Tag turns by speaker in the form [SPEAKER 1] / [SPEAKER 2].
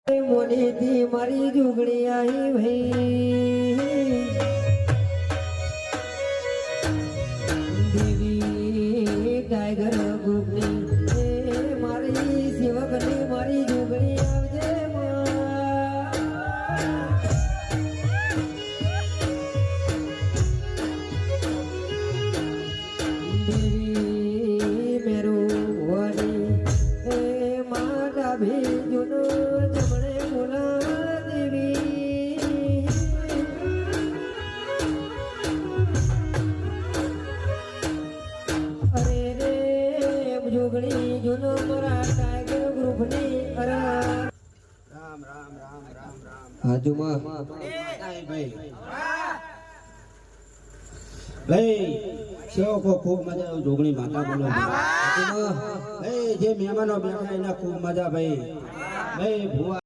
[SPEAKER 1] મોનેથી મારી જુગડી આવી ભાઈ દેવી ટાઈગર ગ્રુપની મારી સેવકની મારી જુગડી આવજે દેવી મેરો વડી મારા ભેજુનો જોગણી જૂનો મારા ટાઈગર ગ્રુપની રામ રામ રામ રામ રામ હાજુમાં ભાઈ
[SPEAKER 2] ભાઈ સેવકો ખૂબ મજા જોગણી માતા બોલો ભાઈ જે મહેમાનો બેઠા એના ખૂબ મજા ભાઈ ભુવા